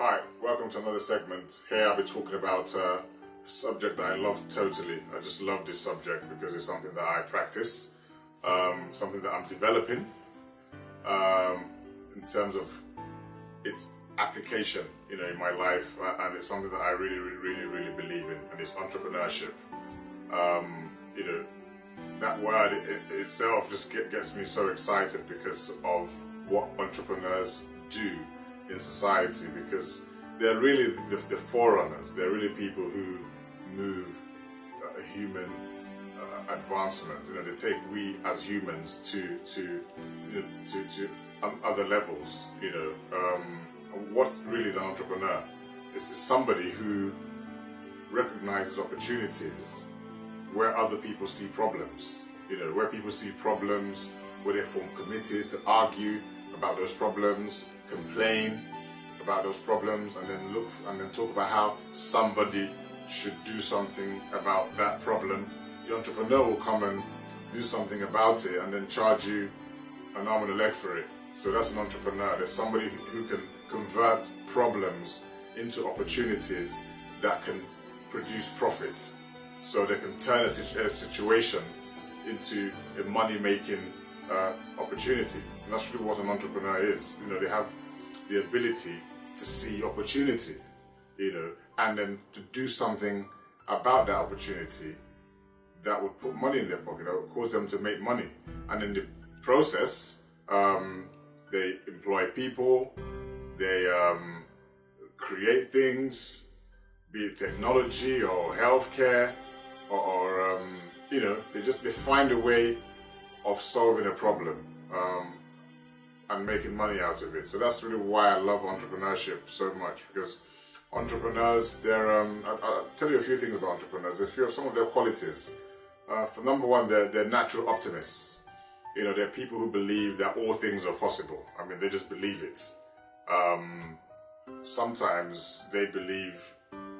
Hi, welcome to another segment. Here I'll be talking about a subject that I love totally. I just love this subject because it's something that I practice, something that I'm developing in terms of its application, in my life, and it's something that I really believe in, and it's entrepreneurship. That word itself just gets me so excited because of what entrepreneurs do in society, because they're really the forerunners. They're really people who move human advancement. They take we as humans to other levels. What really is an entrepreneur? It's somebody who recognizes opportunities where other people see problems. Where people see problems, where they form committees to argue about those problems, complain about those problems, and then talk about how somebody should do something about that problem. The entrepreneur will come and do something about it and then charge you an arm and a leg for it. So that's an entrepreneur. There's somebody who can convert problems into opportunities that can produce profits. So they can turn a situation into a money-making opportunity. And that's really what an entrepreneur is. They have the ability to see opportunity, and then to do something about that opportunity that would put money in their pocket, that would cause them to make money. And in the process, they employ people, they create things, be it technology or healthcare, or they find a way of solving a problem and making money out of it. So that's really why I love entrepreneurship so much, because entrepreneurs, I'll tell you a few things about entrepreneurs, some of their qualities. For number one, they're natural optimists. They're people who believe that all things are possible. They just believe it. Sometimes they believe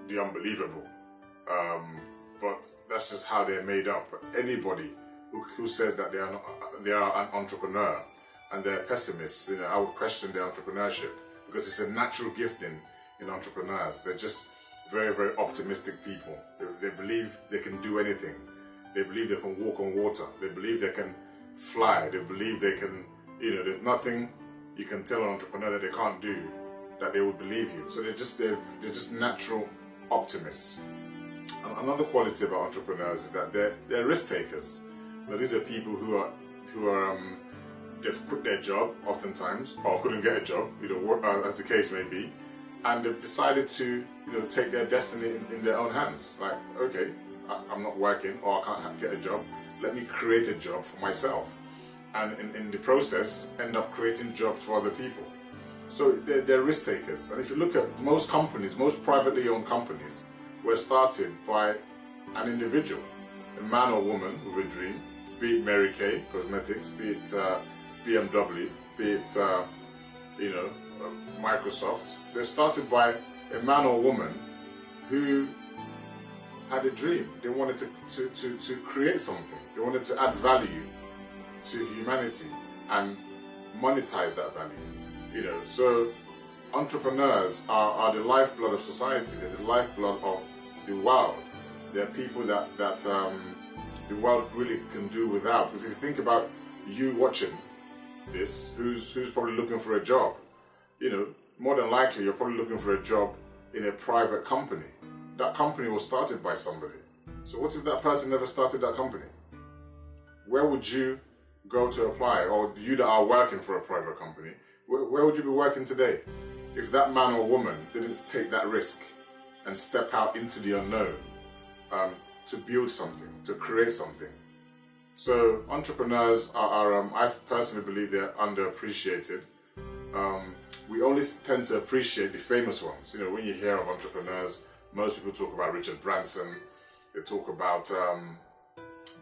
the unbelievable. But that's just how they're made up. Anybody who says that they are an entrepreneur and they're pessimists, I would question their entrepreneurship, because it's a natural gifting in entrepreneurs. They're just very optimistic people. They believe they can do anything. They believe they can walk on water. They believe they can fly. They believe they can, there's nothing you can tell an entrepreneur that they can't do that they would believe you. So they're just natural optimists. Another quality about entrepreneurs is that they're risk takers. These are people who are they've quit their job oftentimes, or couldn't get a job, as the case may be, and they've decided to take their destiny in their own hands. Like, okay, I'm not working, or I can't get a job. Let me create a job for myself, and in the process end up creating jobs for other people. So they're risk takers. And if you look at most companies, most privately owned companies, were started by an individual, a man or woman with a dream, be it Mary Kay Cosmetics, be it BMW, be it Microsoft. They're started by a man or woman who had a dream. They wanted to create something. They wanted to add value to humanity and monetize that value. So entrepreneurs are the lifeblood of society. They're the lifeblood of the world. They're people that the world really can do without. Because if you think about you watching this, who's probably looking for a job, more than likely you're probably looking for a job in a private company. That company was started by somebody. So what if that person never started that company? Where would you go to apply? Or you that are working for a private company, where would you be working today if that man or woman didn't take that risk and step out into the unknown to build something, to create something? So entrepreneurs are I personally believe they're underappreciated. We only tend to appreciate the famous ones. When you hear of entrepreneurs, most people talk about Richard Branson, they talk about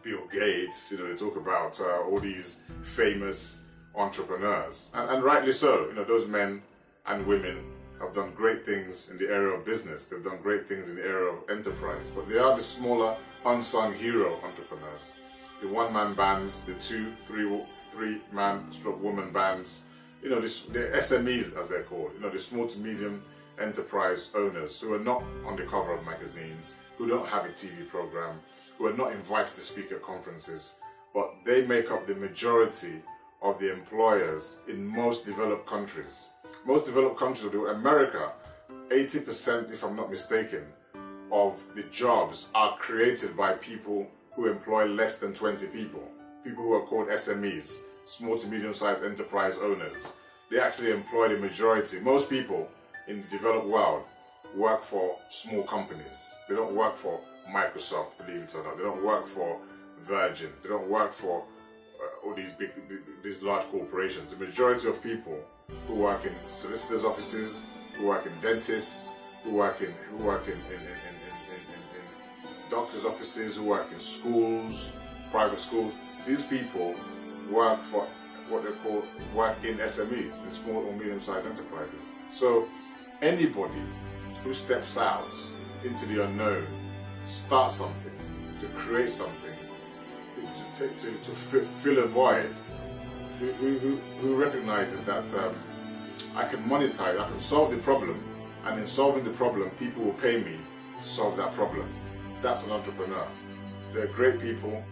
Bill Gates, they talk about all these famous entrepreneurs. And rightly so. Those men and women have done great things in the area of business. They've done great things in the area of enterprise. But they are the smaller, unsung hero entrepreneurs. The one-man bands, the two, three-man/woman bands, the SMEs as they're called, the small to medium enterprise owners who are not on the cover of magazines, who don't have a TV program, who are not invited to speak at conferences, but they make up the majority of the employers in most developed countries. Most developed countries, America, 80%, if I'm not mistaken, of the jobs are created by people who employ less than 20 people. People who are called SMEs, small to medium-sized enterprise owners. They actually employ the majority. Most people in the developed world work for small companies. They don't work for Microsoft, believe it or not. They don't work for Virgin. They don't work for all these large corporations. The majority of people who work in solicitors' offices, who work in dentists, who work in doctors' offices, who work in schools, private schools. These people work for what they call work in SMEs, in small or medium-sized enterprises. So anybody who steps out into the unknown, to start something, to create something, to fill a void, who recognizes that I can monetize, I can solve the problem, and in solving the problem, people will pay me to solve that problem. That's an entrepreneur. They're great people.